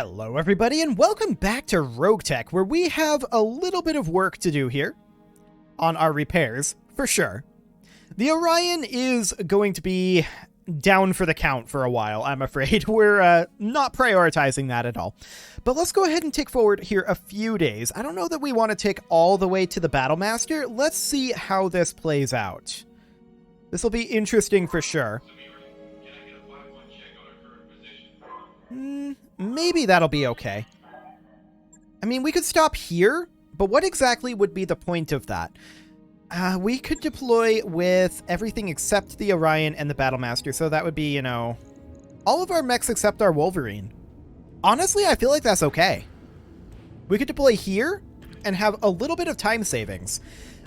Hello everybody and welcome back to RogueTech, where we have a little bit of work to do here on our repairs, for sure. The Orion is going to be down for the count for a while, I'm afraid. We're not prioritizing that at all. But let's go ahead and take forward here a few days. I don't know that we want to take all the way to the Battlemaster. Let's see how this plays out. This will be interesting for sure. Maybe that'll be okay. I mean, we could stop here, but what exactly would be the point of that? We could deploy with everything except the Orion and the Battlemaster, so that would be, you know, all of our mechs except our Wolverine. Honestly, I feel like that's okay. We could deploy here and have a little bit of time savings.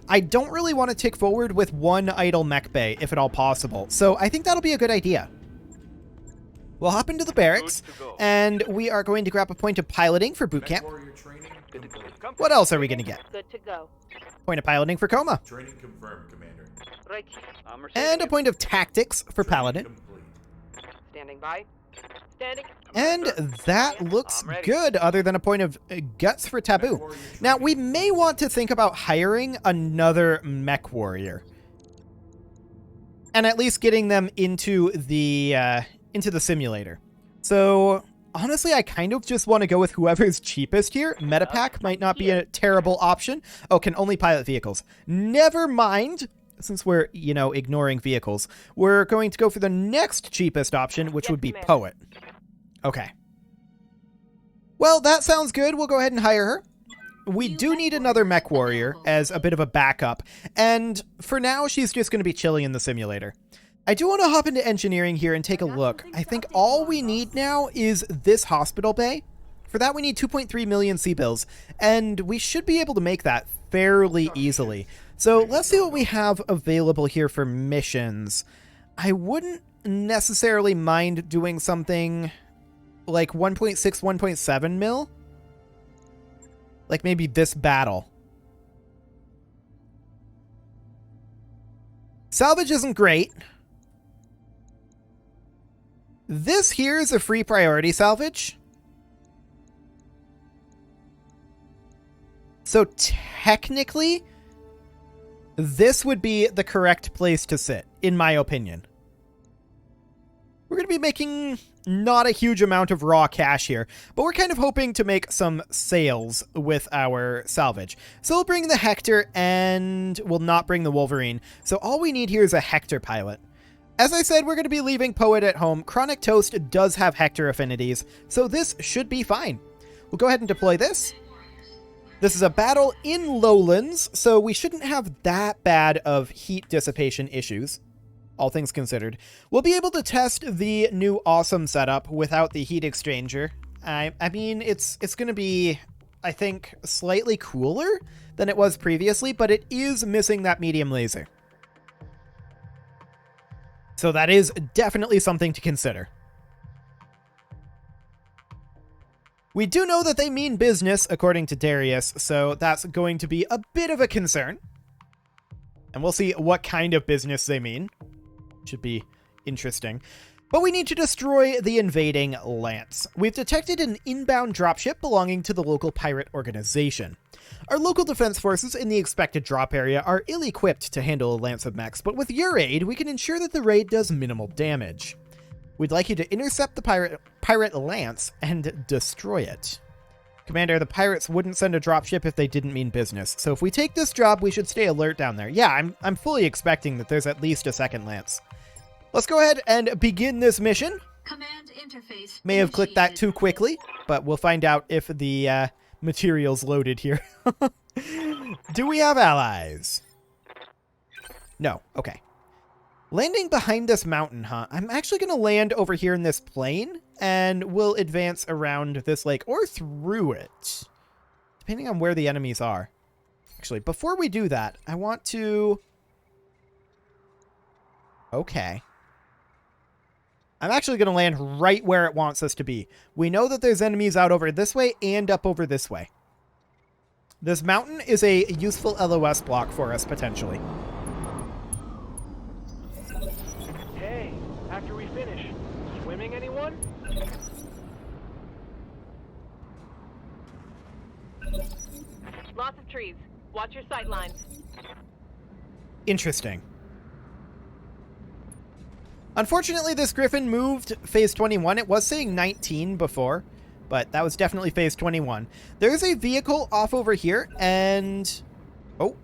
I don't really want to tick forward with one idle mech bay, if at all possible, so I think that'll be a good idea. We'll hop into the barracks, and we are going to grab a point of piloting for boot camp. What else are we going to get? Good to go. Point of piloting for Coma. Training confirmed, Commander. Right. And a point of tactics for Paladin. Standing by. Standing. And that looks good, other than a point of guts for Taboo. Now, we may want to think about hiring another mech warrior. And at least getting them into the simulator. So, honestly, I kind of just want to go with whoever's cheapest here. Metapack might not be a terrible option. Oh, can only pilot vehicles. Never mind. Since we're, you know, ignoring vehicles, we're going to go for the next cheapest option, which would be Poet. Okay. Well, that sounds good. We'll go ahead and hire her. We do need another mech warrior as a bit of a backup. And for now, she's just going to be chilling in the simulator. I do want to hop into engineering here and take a look. I think all we need now is this hospital bay. For that, we need 2.3 million C-bills, and we should be able to make that fairly easily. So let's see what we have available here for missions. I wouldn't necessarily mind doing something like 1.6, 1.7 mil. Like maybe this battle. Salvage isn't great. This here is a free priority salvage. So technically, this would be the correct place to sit, in my opinion. We're going to be making not a huge amount of raw cash here, but we're kind of hoping to make some sales with our salvage. So we'll bring the Hector and we'll not bring the Wolverine. So all we need here is a Hector pilot. As I said, we're going to be leaving Poet at home. Chronic Toast does have Hector affinities, so this should be fine. We'll go ahead and deploy this. This is a battle in Lowlands, so we shouldn't have that bad of heat dissipation issues, all things considered. We'll be able to test the new awesome setup without the heat exchanger. I mean, it's going to be, I think, slightly cooler than it was previously, but it is missing that medium laser. So that is definitely something to consider. We do know that they mean business, according to Darius, so that's going to be a bit of a concern. And we'll see what kind of business they mean. Should be interesting. But we need to destroy the invading Lance. We've detected an inbound dropship belonging to the local pirate organization. Our local defense forces in the expected drop area are ill-equipped to handle a Lance of mechs, but with your aid, we can ensure that the raid does minimal damage. We'd like you to intercept the pirate Lance and destroy it. Commander, the pirates wouldn't send a dropship if they didn't mean business, so if we take this job, we should stay alert down there. Yeah, I'm fully expecting that there's at least a second Lance. Let's go ahead and begin this mission. Command interface May have clicked that too quickly, but we'll find out if the material's loaded here. Do we have allies? No. Okay. Landing behind this mountain, huh? I'm actually going to land over here in this plain, and we'll advance around this lake, or through it, depending on where the enemies are. Actually, before we do that, I want to... Okay. I'm actually going to land right where it wants us to be. We know that there's enemies out over this way and up over this way. This mountain is a useful LOS block for us, potentially. Hey, after we finish, swimming anyone? Lots of trees. Watch your sight lines. Interesting. Unfortunately, this Griffin moved phase 21. It was saying 19 before, but that was definitely phase 21. There's a vehicle off over here, and... Oh.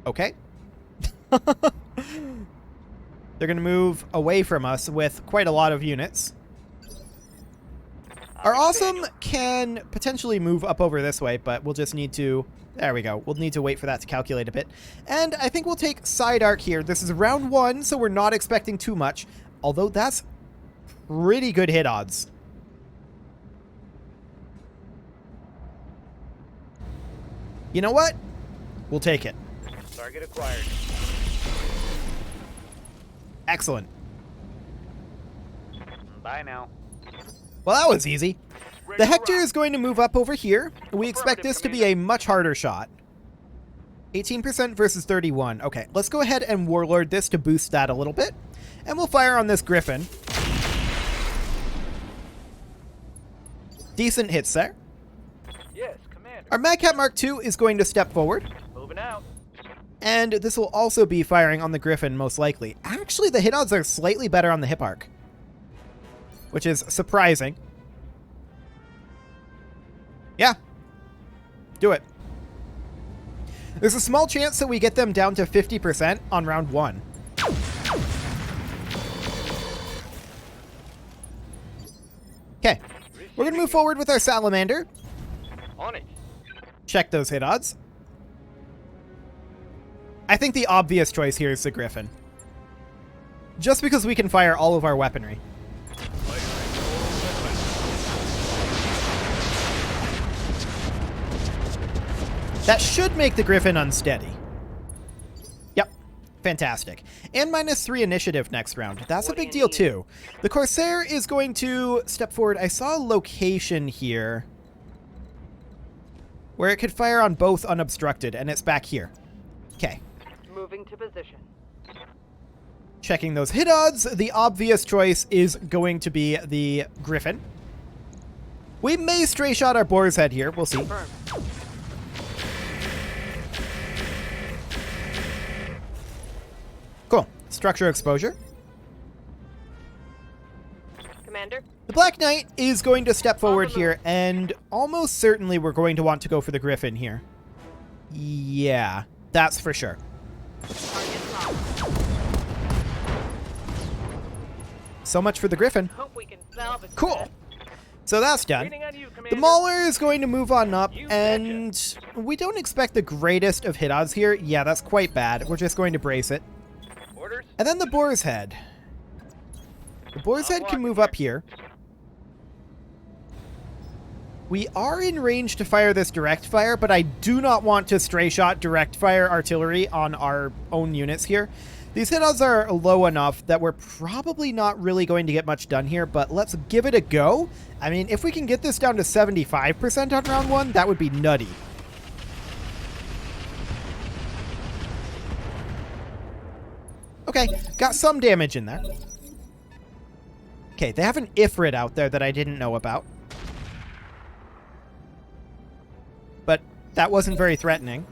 Okay. They're going to move away from us with quite a lot of units. Our awesome can potentially move up over this way, but we'll just need to... There we go. We'll need to wait for that to calculate a bit. And I think we'll take side arc here. This is round 1, so we're not expecting too much. Although that's pretty good hit odds. You know what? We'll take it. Target acquired. Excellent. Bye now. Well, that was easy. The Hector is going to move up over here. We expect this to be a much harder shot. 18% versus 31. Okay, let's go ahead and Warlord this to boost that a little bit. And we'll fire on this Griffin. Decent hits there. Yes, Commander. Our Madcat Mark II is going to step forward. Moving out. And this will also be firing on the Griffin, most likely. Actually, the hit odds are slightly better on the hip arc, which is surprising. Yeah. Do it. There's a small chance that we get them down to 50% on round 1. Okay. We're going to move forward with our Salamander. On it. Check those hit odds. I think the obvious choice here is the Griffin. Just because we can fire all of our weaponry. That should make the Griffin unsteady. Yep. Fantastic. And -3 initiative next round. That's a big deal too. The Corsair is going to step forward. I saw a location here where it could fire on both unobstructed, and it's back here. Okay. Moving to position. Checking those hit odds. The obvious choice is going to be the Griffin. We may stray shot our Boar's Head here. We'll see. Confirmed. Cool. Structure exposure. Commander. The Black Knight is going to step forward here, and almost certainly we're going to want to go for the Griffin here. Yeah, that's for sure. Target locked. So much for the Griffin. Hope we can salvage Cool. that. So that's done. Waiting on you, The Commander. Mauler is going to move on up, You and we don't expect the greatest of hit odds here. Yeah, that's quite bad. We're just going to brace it. Orders. And then the Boar's Head. The Boar's Head can move up here. We are in range to fire this direct fire, but I do not want to stray shot direct fire artillery on our own units here. These hit odds are low enough that we're probably not really going to get much done here, but let's give it a go. I mean, if we can get this down to 75% on round 1, that would be nutty. Okay, got some damage in there. Okay, they have an Ifrit out there that I didn't know about. But that wasn't very threatening.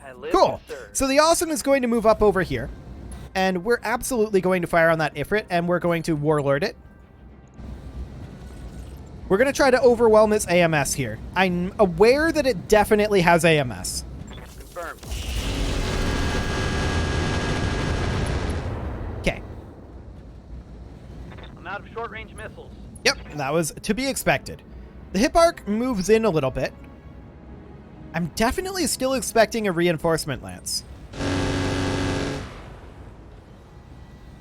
I live Cool. to serve. So the Awesome is going to move up over here. And we're absolutely going to fire on that Ifrit, and we're going to Warlord it. We're going to try to overwhelm its AMS here. I'm aware that it definitely has AMS. Confirmed. Okay. I'm out of short-range missiles. Yep, that was to be expected. The hip arc moves in a little bit. I'm definitely still expecting a reinforcement lance.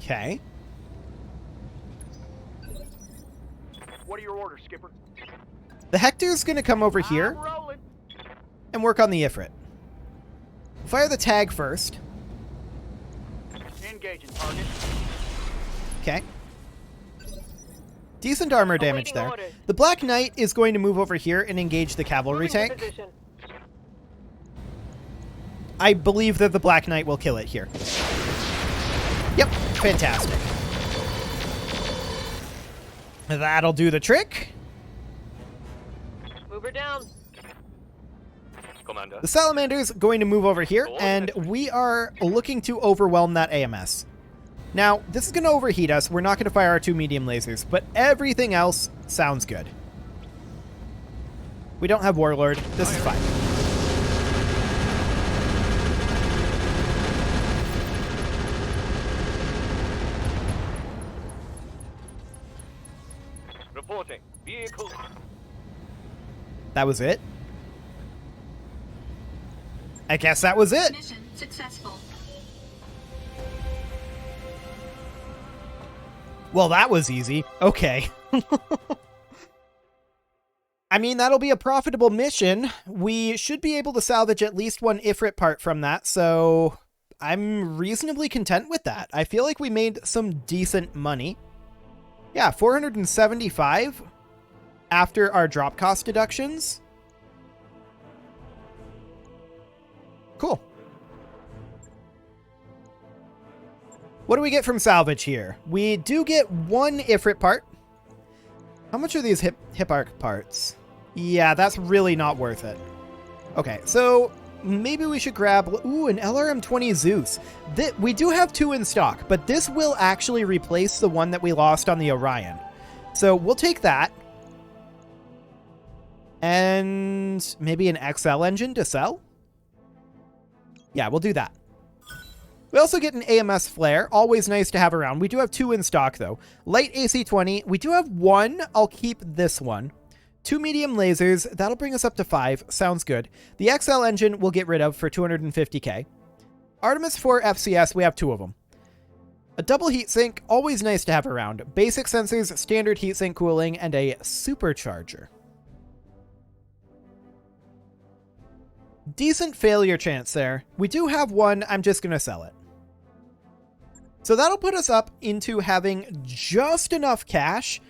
Okay. What are your orders, Skipper? The Hector's going to come over here I'm rolling. and work on the Ifrit. Fire the tag first. Engaging target. Okay. Decent armor damage Awaiting there. orders. The Black Knight is going to move over here and engage the cavalry Moving to tank. position. I believe that the Black Knight will kill it here. Yep, fantastic. That'll do the trick. Move her down. Commander. The Salamander's going to move over here, and we are looking to overwhelm that AMS. Now, this is going to overheat us. We're not going to fire our 2 medium lasers, but everything else sounds good. We don't have Warlord. This is fine. Reporting. Vehicle. That was it? I guess that was it. Mission successful. Well, that was easy. Okay. I mean, that'll be a profitable mission. We should be able to salvage at least 1 Ifrit part from that, so I'm reasonably content with that. I feel like we made some decent money. Yeah, 475 after our drop cost deductions. Cool. What do we get from salvage here? We do get 1 Ifrit part. How much are these hip arc parts? Yeah, that's really not worth it. Okay, so maybe we should grab... Ooh, an LRM-20 Zeus. We do have 2 in stock, but this will actually replace the one that we lost on the Orion. So we'll take that. And maybe an XL engine to sell? Yeah, we'll do that. We also get an AMS flare, always nice to have around. We do have 2 in stock, though. Light AC-20. We do have 1. I'll keep this one. 2 medium lasers. That'll bring us up to 5. Sounds good. The XL engine we'll get rid of for 250k. Artemis 4 FCS, we have 2 of them. A double heatsink, always nice to have around. Basic sensors, standard heatsink cooling, and a supercharger. Decent failure chance there. We do have 1. I'm just going to sell it. So that'll put us up into having just enough cash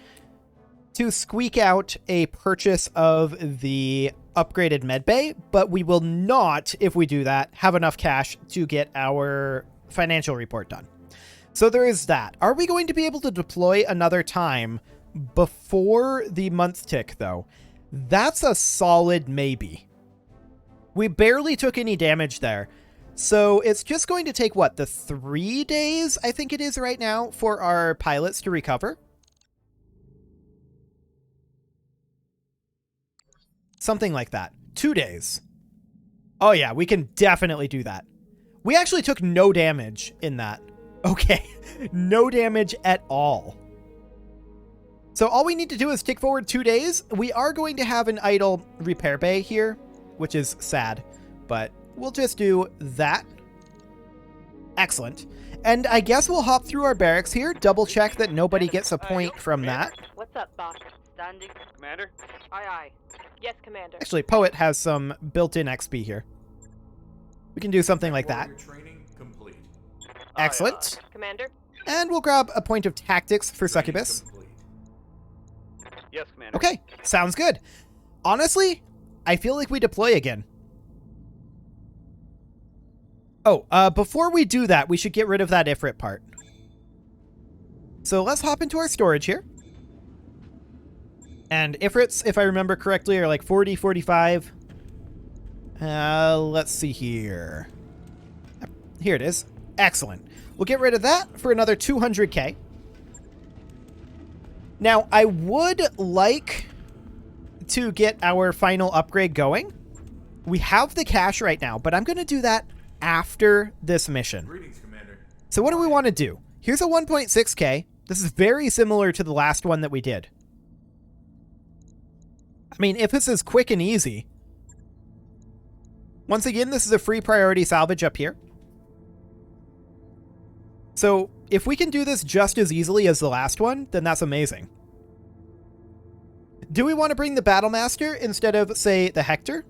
to squeak out a purchase of the upgraded medbay, but we will not, if we do that, have enough cash to get our financial report done. So there is that. Are we going to be able to deploy another time before the month tick, though? That's a solid maybe. We barely took any damage there. So it's just going to take, what, the 3 days, I think it is right now, for our pilots to recover? Something like that. 2 days. Oh yeah, we can definitely do that. We actually took no damage in that. Okay, no damage at all. So all we need to do is tick forward 2 days. We are going to have an idle repair bay here, which is sad, but we'll just do that. Excellent. And I guess we'll hop through our barracks here, double check that nobody gets a point from that. What's up, boss? Standing. Commander. Aye, aye. Yes, Commander. Actually, Poet has some built-in XP here. We can do something like that. Training complete. Excellent. Commander? And we'll grab a point of tactics for Succubus. Yes, Commander. Okay, sounds good. Honestly, I feel like we deploy again. Oh, before we do that, we should get rid of that Ifrit part. So let's hop into our storage here. And Ifrits, if I remember correctly, are like 40, 45. Let's see here. Here it is. Excellent. We'll get rid of that for another 200k. Now, I would like to get our final upgrade going. We have the cash right now, but I'm going to do that after this mission. Greetings, Commander. So what do we want to do? Here's a 1.6k. This is very similar to the last one that we did. I mean, if this is quick and easy. Once again, this is a free priority salvage up here. So if we can do this just as easily as the last one, then that's amazing. Do we want to bring the Battlemaster instead of, say, the Hector?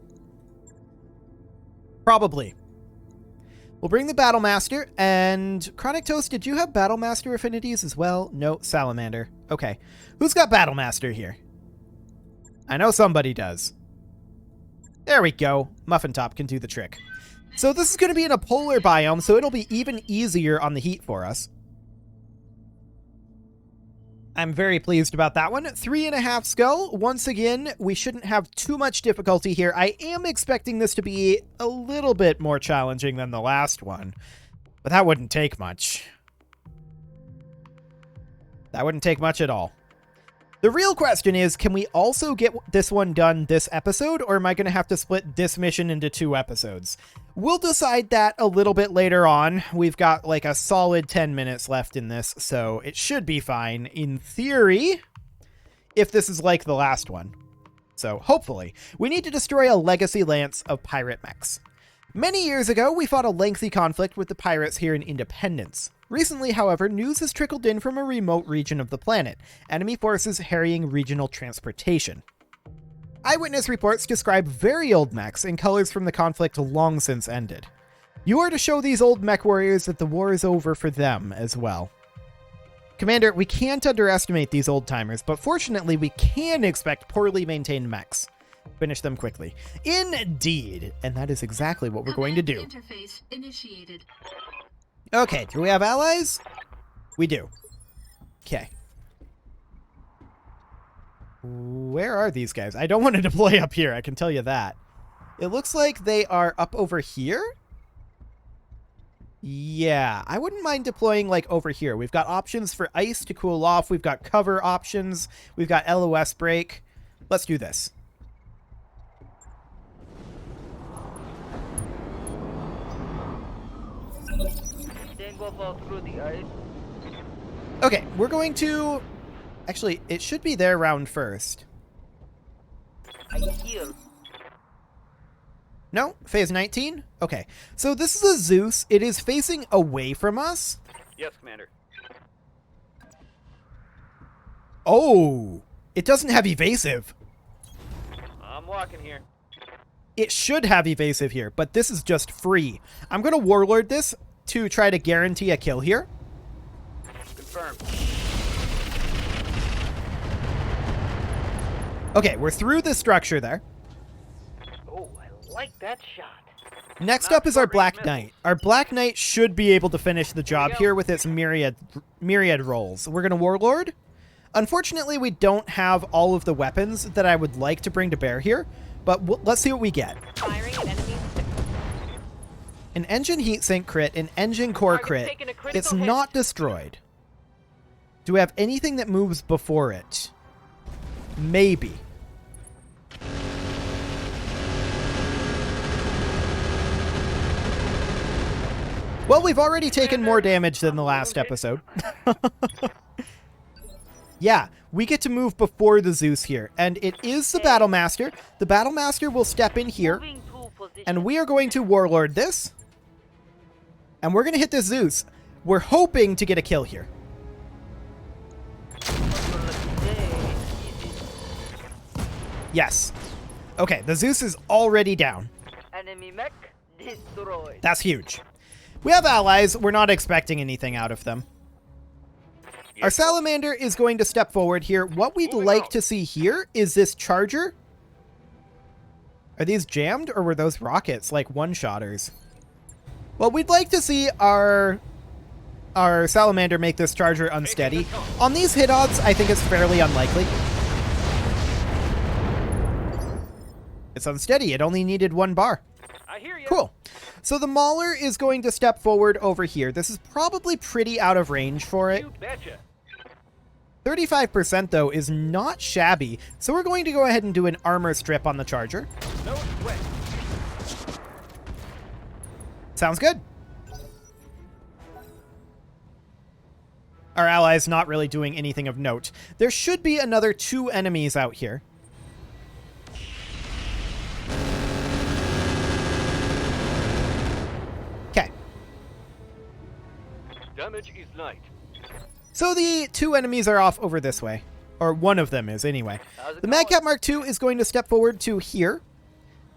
Probably. We'll bring the Battlemaster, and Chronic Toast, did you have Battlemaster affinities as well? No, Salamander. Okay. Who's got Battlemaster here? I know somebody does. There we go. Muffin Top can do the trick. So this is going to be in a polar biome, so it'll be even easier on the heat for us. I'm very pleased about that one. 3.5 skull. Once again, we shouldn't have too much difficulty here. I am expecting this to be a little bit more challenging than the last one, but that wouldn't take much. That wouldn't take much at all. The real question is, can we also get this one done this episode, or am I going to have to split this mission into 2 episodes? We'll decide that a little bit later on. We've got like a solid 10 minutes left in this, so it should be fine in theory, if this is like the last one. So hopefully. We need to destroy a legacy lance of pirate mechs. Many years ago, we fought a lengthy conflict with the pirates here in Independence. Recently, however, news has trickled in from a remote region of the planet, enemy forces harrying regional transportation. Eyewitness reports describe very old mechs in colors from the conflict long since ended. You are to show these old mech warriors that the war is over for them as well. Commander, we can't underestimate these old-timers, but fortunately we can expect poorly maintained mechs. Finish them quickly. Indeed, and that is exactly what we're going to do. Interface initiated. Okay, do we have allies? We do. Okay. Where are these guys? I don't want to deploy up here, I can tell you that. It looks like they are up over here? Yeah, I wouldn't mind deploying like over here. We've got options for ice to cool off. We've got cover options. We've got LOS break. Let's do this. Through the ice. Okay, we're going to... Actually, it should be their round first. I heal. No? Phase 19? Okay. So this is a Zeus. It is facing away from us. Yes, Commander. Oh! It doesn't have evasive. I'm walking here. It should have evasive here, but this is just free. I'm going to Warlord this to try to guarantee a kill here. Confirmed. Okay, we're through the structure there. Oh, I like that shot. Next up is our Black Knight. Our Black Knight should be able to finish the job here with its myriad rolls. We're going to Warlord. Unfortunately, we don't have all of the weapons that I would like to bring to bear here, but let's see what we get. Firing at enemies. An engine heatsink crit, an engine core crit. Taking a critical It's hit. not destroyed. Do we have anything that moves before it? Maybe. Well, we've already taken more damage than the last episode. Yeah, we get to move before the Zeus here, and it is the Battlemaster. The Battlemaster will step in here, and we are going to Warlord this. And we're going to hit this Zeus. We're hoping to get a kill here. Yes. Okay, the Zeus is already down. Enemy mech destroyed. That's huge. We have allies. We're not expecting anything out of them. Our Salamander is going to step forward here. What we'd like to see here is this charger. Are these jammed, or were those rockets like one-shotters? Well, we'd like to see our Salamander make this charger unsteady. On these hit odds, I think it's fairly unlikely. It's unsteady. It only needed 1 bar. I hear you. Cool. So the Mauler is going to step forward over here. This is probably pretty out of range for it. You betcha. 35% though is not shabby. So we're going to go ahead and do an armor strip on the charger. No sweat. Sounds good. Our ally's not really doing anything of note. There should be another 2 enemies out here. Okay. Damage is light. So the 2 enemies are off over this way. Or one of them is, anyway. The Madcap Mark II is going to step forward to here.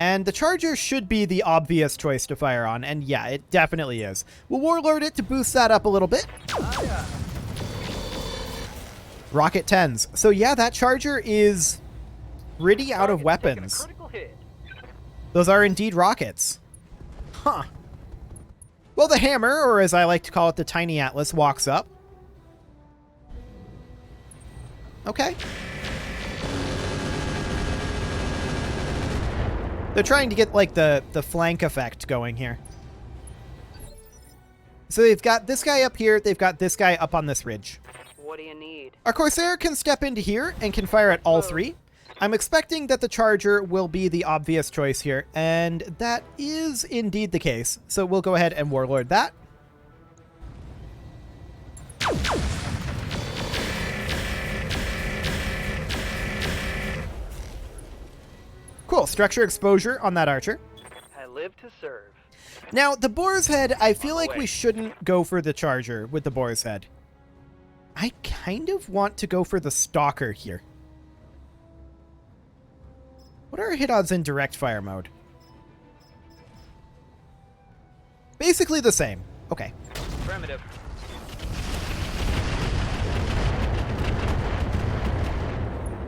And the Charger should be the obvious choice to fire on. And yeah, it definitely is. We'll Warlord it to boost that up a little bit. Rocket 10s. So yeah, that Charger is pretty out of weapons. Those are indeed rockets. Huh. Well, the Hammer, or as I like to call it, the Tiny Atlas, walks up. Okay. They're trying to get, like, the flank effect going here. So they've got this guy up here. They've got this guy up on this ridge. What do you need? Our Corsair can step into here and can fire at all three. I'm expecting that the Charger will be the obvious choice here, and that is indeed the case. So we'll go ahead and Warlord that. Cool. Structure exposure on that Archer. I live to serve. Now, the Boar's Head, I feel like we shouldn't go for the Charger with the Boar's Head. I kind of want to go for the Stalker here. What are our hit odds in direct fire mode? Basically the same. Okay. Primitive.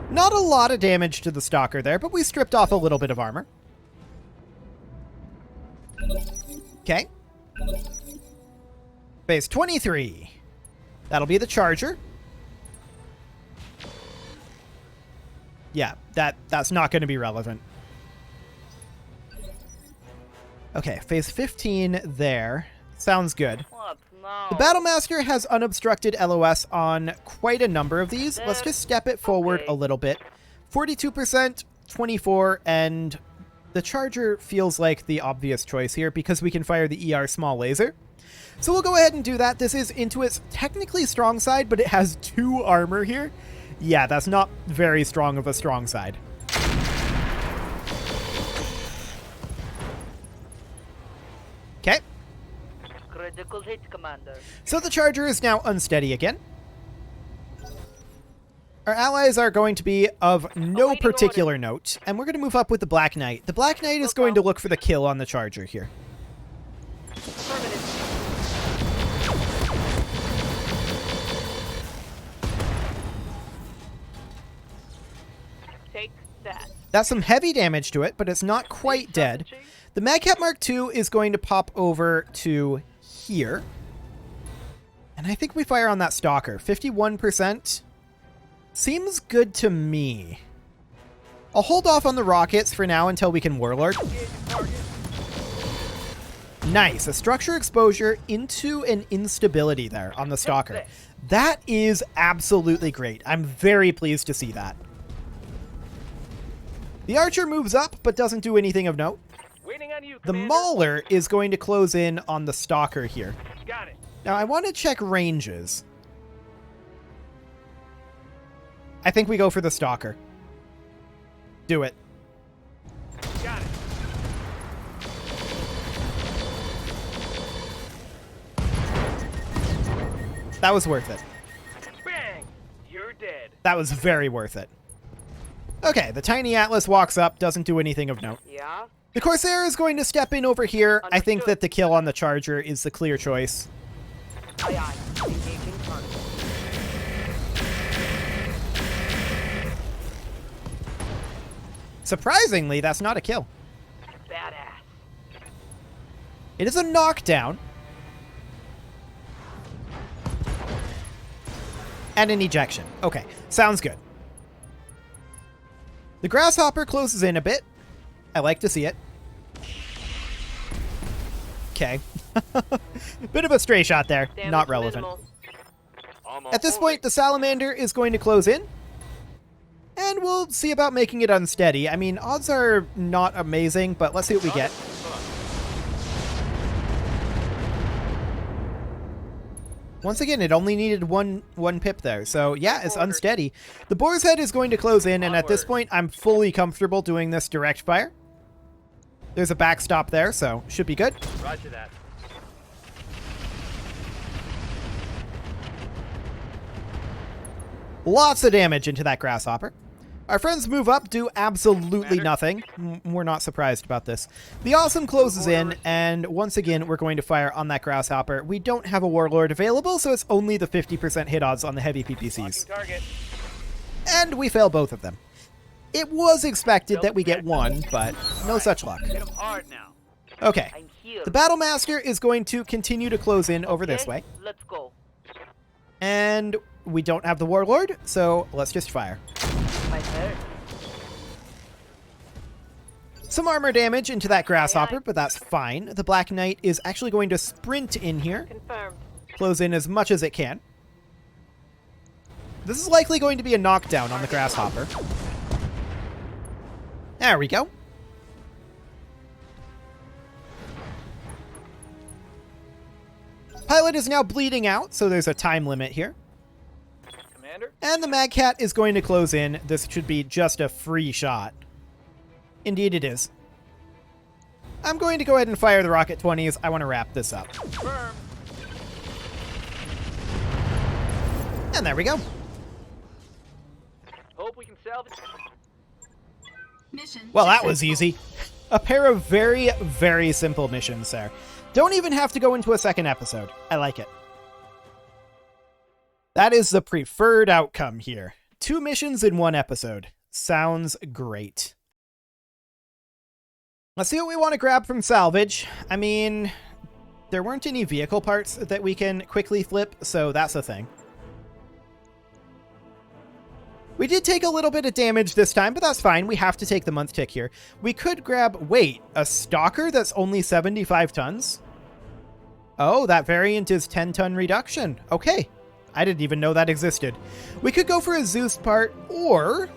Not a lot of damage to the Stalker there, but we stripped off a little bit of armor. Okay. Phase 23. That'll be the Charger. Yeah, that's not going to be relevant. Okay, phase 15 there. Sounds good. What? No. The Battlemaster has unobstructed LOS on quite a number of these. Let's just step it forward a little bit. 42%, 24, and the Charger feels like the obvious choice here because we can fire the ER small laser. So we'll go ahead and do that. This is into its technically strong side, but it has 2 armor here. Yeah, that's not very strong of a strong side. Okay. Critical hit, Commander. So the Charger is now unsteady again. Our allies are going to be of no particular note, and we're going to move up with the Black Knight. The Black Knight is going to look for the kill on the Charger here. Take that. That's some heavy damage to it, but it's not quite dead. The Madcap Mark II is going to pop over to here. And I think we fire on that Stalker. 51%. Seems good to me. I'll hold off on the rockets for now until we can Warlord. Nice. A structure exposure into an instability there on the Stalker. That is absolutely great. I'm very pleased to see that. The Archer moves up, but doesn't do anything of note. Waiting on you, The Commander. Mauler is going to close in on the Stalker here. Got it. Now, I want to check ranges. I think we go for the Stalker. Do it. Got it. That was worth it. Bang! You're dead. That was very worth it. Okay, the Tiny Atlas walks up, doesn't do anything of note. Yeah? The Corsair is going to step in over here. I think Understood. that the kill on the Charger is the clear choice. Aye, aye. Engaging target. Surprisingly, that's not a kill. Badass. It is a knockdown. And an ejection. Okay, sounds good. The Grasshopper closes in a bit. I like to see it. Okay. Bit of a stray shot there. Damage Not relevant. minimal. At this point, the Salamander is going to close in. And we'll see about making it unsteady. I mean, odds are not amazing, but let's see what we get. Once again, it only needed one pip there. So yeah, it's unsteady. The Boar's Head is going to close in, and at this point, I'm fully comfortable doing this direct fire. There's a backstop there, so should be good. Roger that. Lots of damage into that Grasshopper. Our friends move up, do absolutely nothing. We're not surprised about this. The Awesome closes in, and once again, we're going to fire on that Grasshopper. We don't have a Warlord available, so it's only the 50% hit odds on the heavy PPCs. Target. And we fail both of them. It was expected that we get one, but no such luck. Hit him hard now. Okay. I'm here. The Battlemaster is going to continue to close in over this way. Let's go. And we don't have the Warlord, so let's just fire. My turn. Some armor damage into that Grasshopper, but that's fine. The Black Knight is actually going to sprint in here. Confirmed. Close in as much as it can. This is likely going to be a knockdown on the Grasshopper. There we go. Pilot is now bleeding out, so there's a time limit here. Commander? And the Mad Cat is going to close in. This should be just a free shot. Indeed it is. I'm going to go ahead and fire the Rocket 20s. I want to wrap this up. Confirmed. And there we go. Hope we can salvage. Mission Well, that was easy. A pair of very, very simple missions there. Don't even have to go into a second episode. I like it. That is the preferred outcome here. 2 missions in 1 episode. Sounds great. Let's see what we want to grab from salvage. I mean, there weren't any vehicle parts that we can quickly flip, so that's a thing. We did take a little bit of damage this time, but that's fine. We have to take the month tick here. We could grab, wait, a Stalker that's only 75 tons? Oh, that variant is 10-ton reduction. Okay. I didn't even know that existed. We could go for a Zeus part or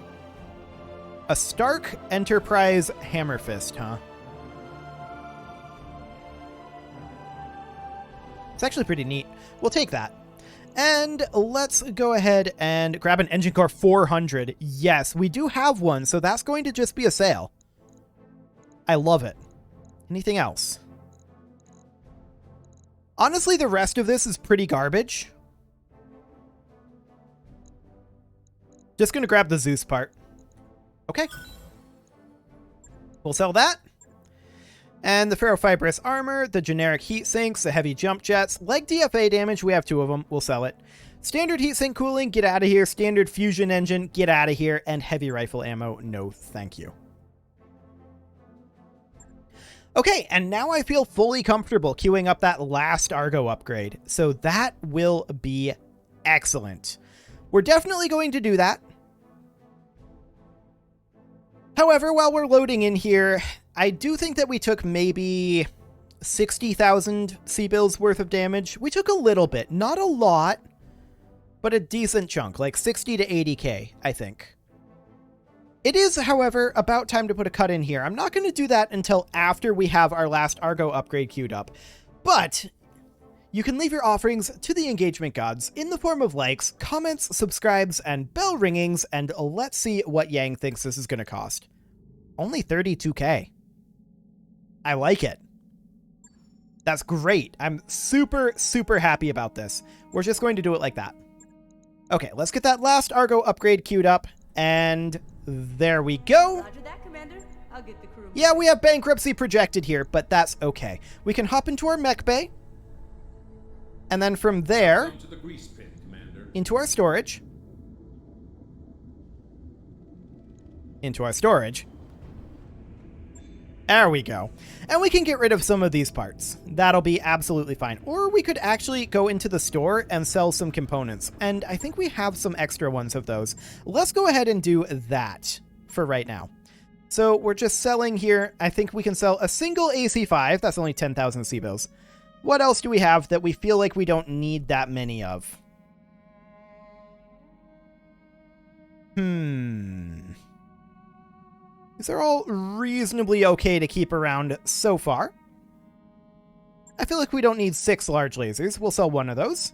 a Stark Enterprise Hammer Fist, huh? It's actually pretty neat. We'll take that. And let's go ahead and grab an Engine Core 400. Yes, we do have one, so that's going to just be a sale. I love it. Anything else? Honestly, the rest of this is pretty garbage. Just going to grab the Zeus part. Okay. We'll sell that. And the ferrofibrous armor, the generic heat sinks, the heavy jump jets, leg DFA damage, we have 2 of them, we'll sell it. Standard heat sink cooling, get out of here. Standard fusion engine, get out of here. And heavy rifle ammo, no thank you. Okay, and now I feel fully comfortable queuing up that last Argo upgrade. So that will be excellent. We're definitely going to do that. However, while we're loading in here, I do think that we took maybe 60,000 C-bills worth of damage. We took a little bit, not a lot, but a decent chunk, like 60 to 80k, I think. It is, however, about time to put a cut in here. I'm not going to do that until after we have our last Argo upgrade queued up, but you can leave your offerings to the engagement gods in the form of likes, comments, subscribes, and bell ringings, and let's see what Yang thinks this is going to cost. Only 32k. I like it. That's great. I'm super, super happy about this. We're just going to do it like that. Okay, let's get that last Argo upgrade queued up, and there we go. Roger that, Commander. I'll get the crew. Yeah, we have bankruptcy projected here, but that's okay. We can hop into our mech bay, and then from there, To the grease pit, Commander. into our storage. Into our storage. There we go. And we can get rid of some of these parts. That'll be absolutely fine. Or we could actually go into the store and sell some components. And I think we have some extra ones of those. Let's go ahead and do that for right now. So we're just selling here. I think we can sell a single AC5. That's only 10,000 C-bills. What else do we have that we feel like we don't need that many of? These are all reasonably okay to keep around so far. I feel like we don't need 6 large lasers. We'll sell 1 of those.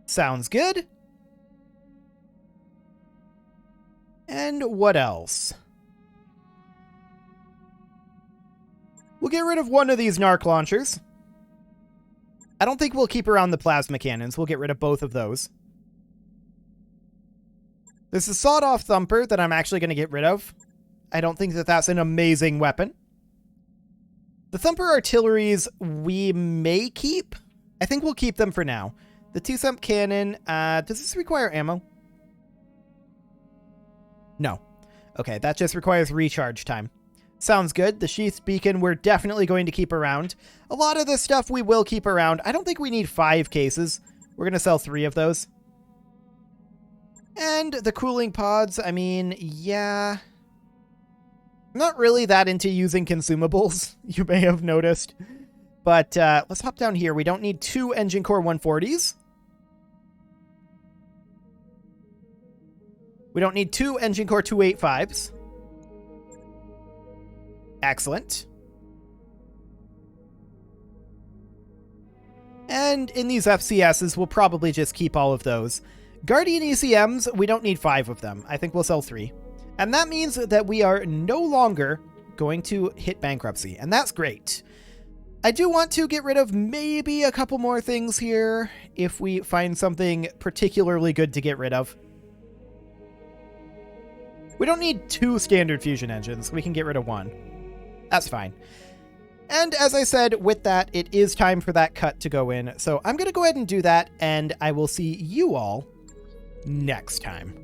Sounds good. And what else? We'll get rid of 1 of these narc launchers. I don't think we'll keep around the plasma cannons. We'll get rid of both of those. There's a sawed-off thumper that I'm actually going to get rid of. I don't think that that's an amazing weapon. The thumper artilleries we may keep. I think we'll keep them for now. The T-Thump cannon, does this require ammo? No. Okay, that just requires recharge time. Sounds good. The sheath beacon we're definitely going to keep around. A lot of this stuff we will keep around. I don't think we need 5 cases. We're going to sell 3 of those. And the cooling pods, I mean, yeah. I'm not really that into using consumables, you may have noticed. But let's hop down here. We don't need 2 Engine Core 140s. We don't need 2 Engine Core 285s. Excellent. And in these FCSs, we'll probably just keep all of those. Guardian ECMs, we don't need 5 of them. I think we'll sell 3. And that means that we are no longer going to hit bankruptcy, and that's great. I do want to get rid of maybe a couple more things here if we find something particularly good to get rid of. We don't need 2 standard fusion engines. We can get rid of 1. That's fine. And as I said, with that, it is time for that cut to go in. So I'm going to go ahead and do that, and I will see you all next time.